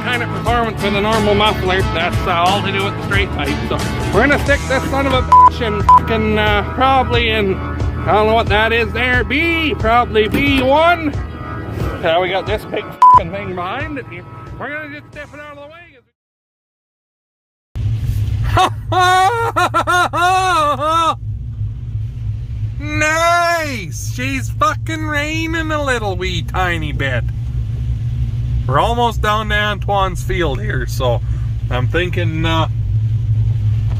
kind of performance with a normal muffler. That's all to do with the straight pipe. So we're gonna stick this son of a bitch in fucking probably in, I don't know what that is there, probably B1. We got this big fucking thing behind it here. We're gonna just step it out of the way. Nice! She's fucking raining a little wee tiny bit. We're almost down to Antoine's field here, so I'm thinking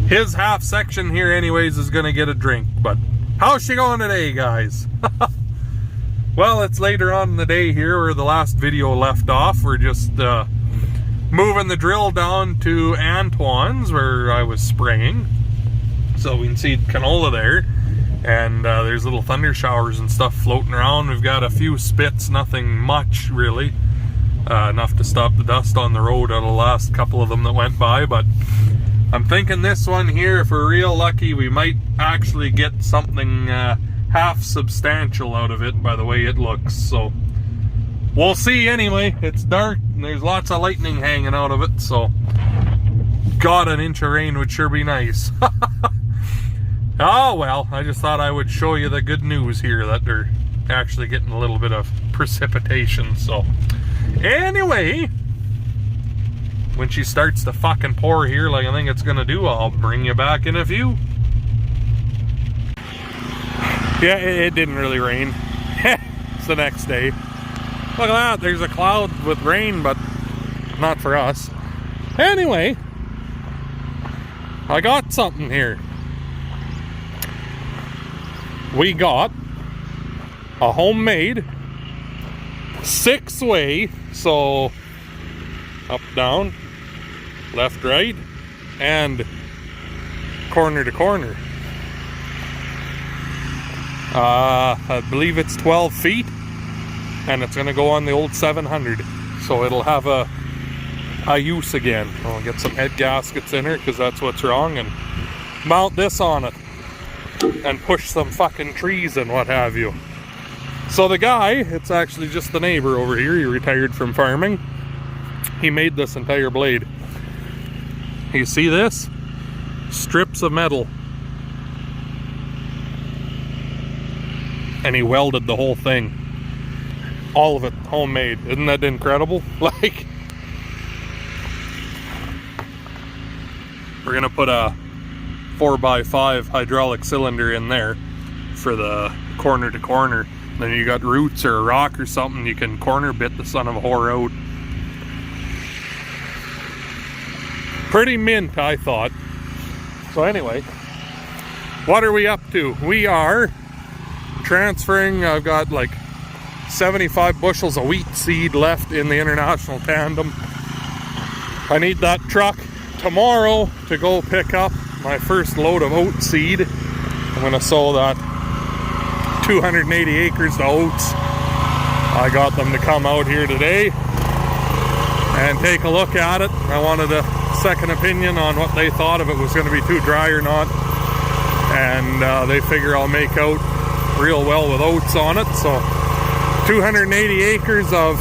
his half section here anyways is gonna get a drink. But how's she going today, guys? Well, it's later on in the day here where the last video left off. We're just moving the drill down to Antoine's where I was spraying, so we can see canola there. And there's little thunder showers and stuff floating around. We've got a few spits, nothing much really. Enough to stop the dust on the road out of the last couple of them that went by. But I'm thinking this one here, if we're real lucky, we might actually get something half substantial out of it by the way it looks. So we'll see anyway. It's dark and there's lots of lightning hanging out of it. So God, an inch of rain would sure be nice. Oh well, I just thought I would show you the good news here that they're actually getting a little bit of precipitation. So anyway, when she starts to fucking pour here like I think it's gonna do, I'll bring you back in a few. Yeah, it didn't really rain. It's the next day. Look at that, there's a cloud with rain, but not for us. Anyway, I got something here. We got a homemade 6-way, so up, down, left, right, and corner to corner. I believe it's 12 feet, and it's going to go on the old 700, so it'll have a use again. I'll get some head gaskets in her because that's what's wrong, and mount this on it and push some fucking trees and what have you. So the guy, it's actually just the neighbor over here, he retired from farming. He made this entire blade. You see this? Strips of metal. And he welded the whole thing. All of it homemade. Isn't that incredible? Like, we're gonna put a 4x5 hydraulic cylinder in there for the corner to corner. Then you got roots or a rock or something, you can corner bit the son of a whore out. Pretty mint, I thought. So anyway, what are we up to? We are transferring, I've got like 75 bushels of wheat seed left in the International Tandem. I need that truck tomorrow to go pick up my first load of oat seed. I'm going to sow that 280 acres to oats. I got them to come out here today and take a look at it. I wanted a second opinion on what they thought, if it was going to be too dry or not. And they figure I'll make out real well with oats on it. So 280 acres of,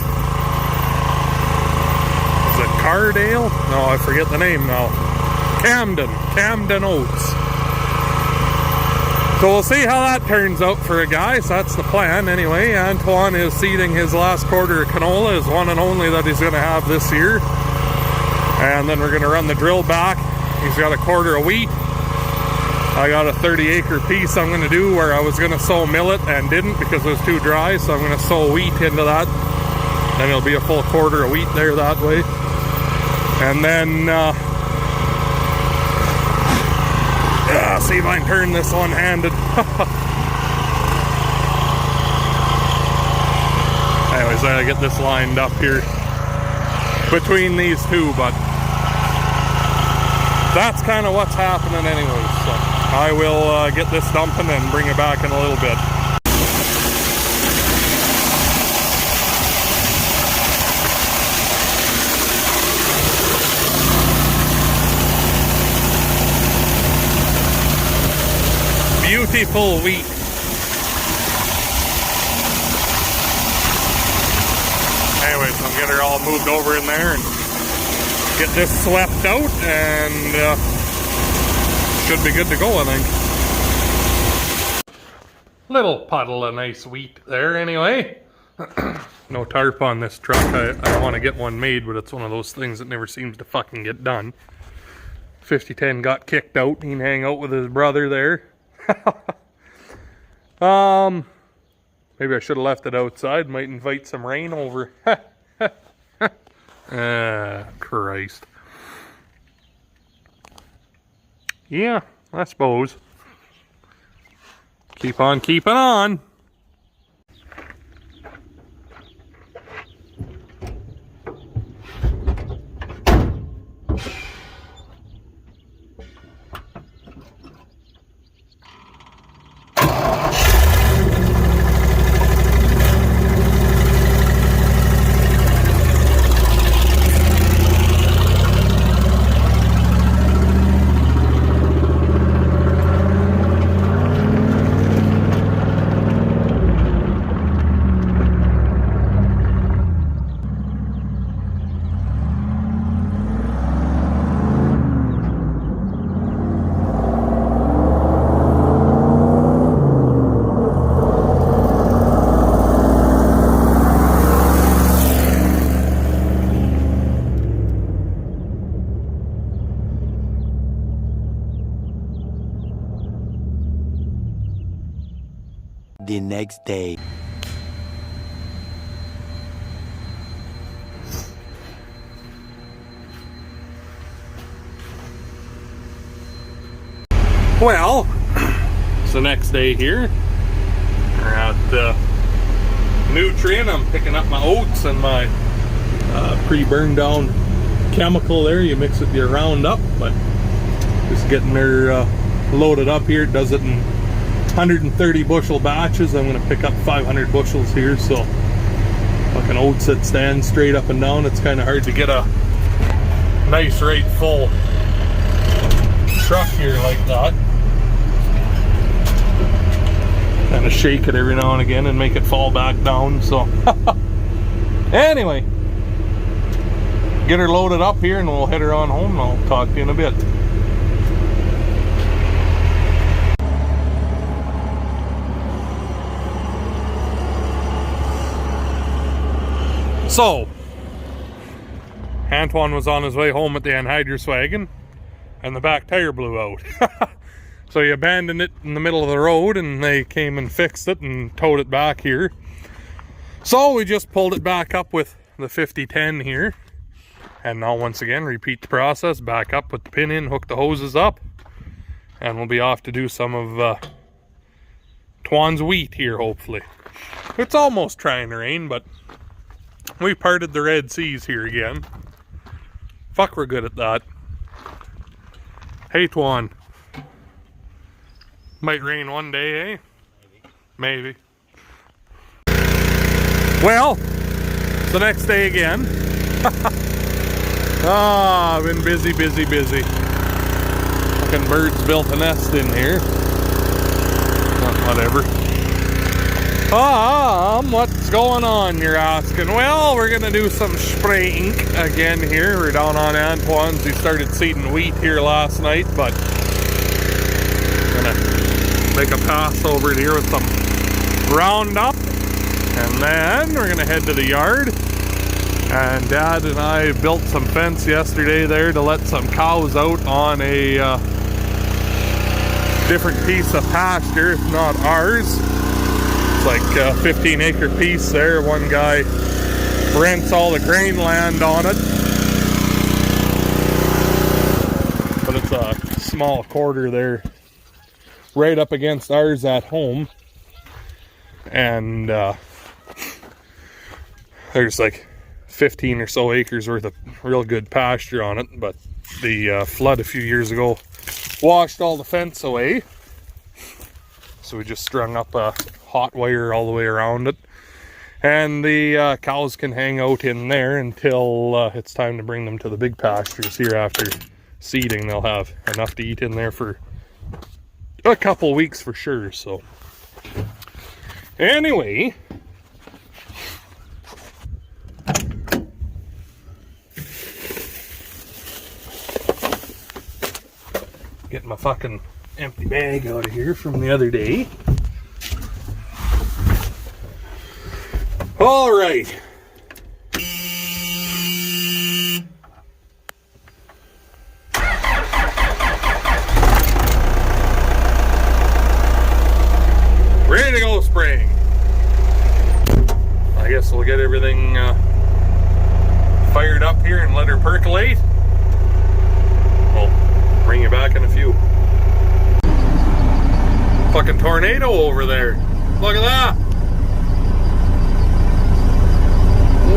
is it Cardale? No, I forget the name now. Camden oats. So we'll see how that turns out for a guy. So that's the plan anyway. Antoine is seeding his last quarter of canola, his one and only that he's going to have this year. And then we're going to run the drill back. He's got a quarter of wheat. I got a 30-acre piece I'm going to do where I was going to sow millet and didn't because it was too dry. So I'm going to sow wheat into that. Then it'll be a full quarter of wheat there that way. And then see if I can turn this one-handed. Anyways, I gotta get this lined up here between these two, but that's kind of what's happening anyways. So I will get this dumping and bring it back in a little bit. Beautiful wheat. Anyways, I'll get her all moved over in there and get this swept out and should be good to go, I think. Little puddle of nice wheat there anyway. No tarp on this truck. I want to get one made, but it's one of those things that never seems to fucking get done. 5010 got kicked out. He can hang out with his brother there. Maybe I should have left it outside. Might invite some rain over. Christ. Yeah, I suppose. Keep on keeping on. The next day. Well, it's the next day here. We're at Nutrient. I'm picking up my oats and my pre-burned down chemical there. You mix it with your Roundup, but just getting her loaded up here. It does it in 130 bushel batches. I'm going to pick up 500 bushels here, so fucking oats that stand straight up and down. It's kind of hard to get a nice right full truck here like that. Kind of shake it every now and again and make it fall back down, so anyway, get her loaded up here and we'll head her on home and I'll talk to you in a bit. So, Antoine was on his way home at the anhydrous wagon and the back tire blew out. So he abandoned it in the middle of the road and they came and fixed it and towed it back here. So we just pulled it back up with the 5010 here. And now once again, repeat the process, back up, put the pin in, hook the hoses up, and we'll be off to do some of Twan's wheat here, hopefully. It's almost trying to rain, but we parted the Red Seas here again. Fuck, we're good at that. Hey, Twan. Might rain one day, eh? Maybe. Well, it's the next day again. I've been busy. Fucking birds built a nest in here. Whatever. What's going on, you're asking? Well, we're gonna do some spray ink again here. We're down on Antoine's. We started seeding wheat here last night, but gonna make a pass over here with some Roundup, and then we're gonna head to the yard. And Dad and I built some fence yesterday there to let some cows out on a different piece of pasture, if not ours. It's like a 15-acre piece there. One guy rents all the grain land on it, but it's a small quarter there right up against ours at home, and there's like 15 or so acres worth of real good pasture on it, but the flood a few years ago washed all the fence away, so we just strung up a hot wire all the way around it, and the cows can hang out in there until it's time to bring them to the big pastures here. After seeding, they'll have enough to eat in there for a couple weeks for sure. So anyway, fucking empty bag out of here from the other day. All right. Ready to go spraying. I guess we'll get everything fired up here and let her percolate. We'll bring you back in a few. Fucking tornado over there. Look at that.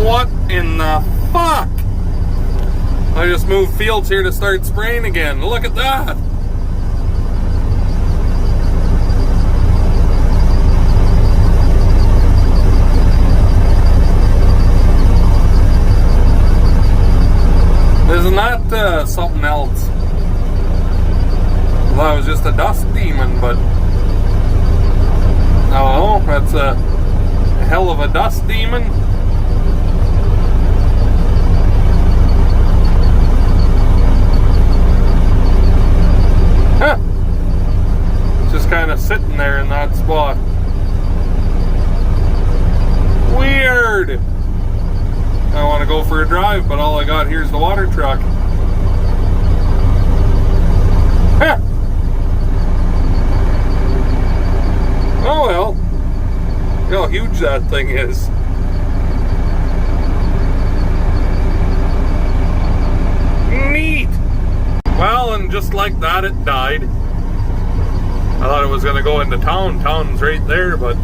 What in the fuck? I just moved fields here to start spraying again. Look at that. Isn't that something else? Well, that was just a dust demon, but I don't know, that's a hell of a dust demon. Huh. Just kind of sitting there in that spot. Weird. I want to go for a drive, but all I got here is the water truck. Huh. Oh well. Look how huge that thing is. Neat. Well, and just like that, it died. I thought it was going to go into town. Town's right there, but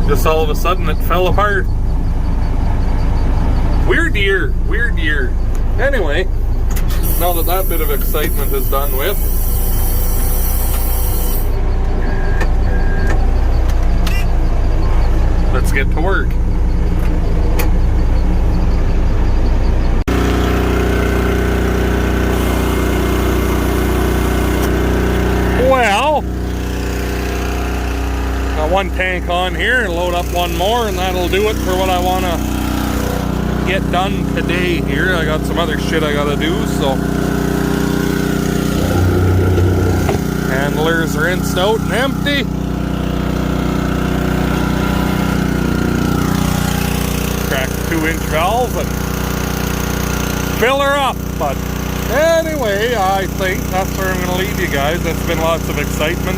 just all of a sudden it fell apart. Weird year. Weird year. Anyway, now that that bit of excitement is done with, let's get to work. Well, got one tank on here and load up one more, and that'll do it for what I want to get done today here. I got some other shit I gotta do, so handlers are rinsed out and empty. Crack the 2-inch valve and fill her up. But anyway, I think that's where I'm gonna leave you guys. That's been lots of excitement.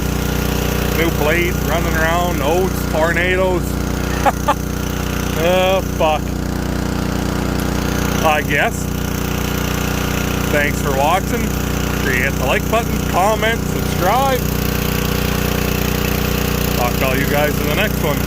New blade running around, oats, tornadoes. Oh fuck, I guess. Thanks for watching. Make sure you hit the like button, comment, subscribe. Talk to all you guys in the next one.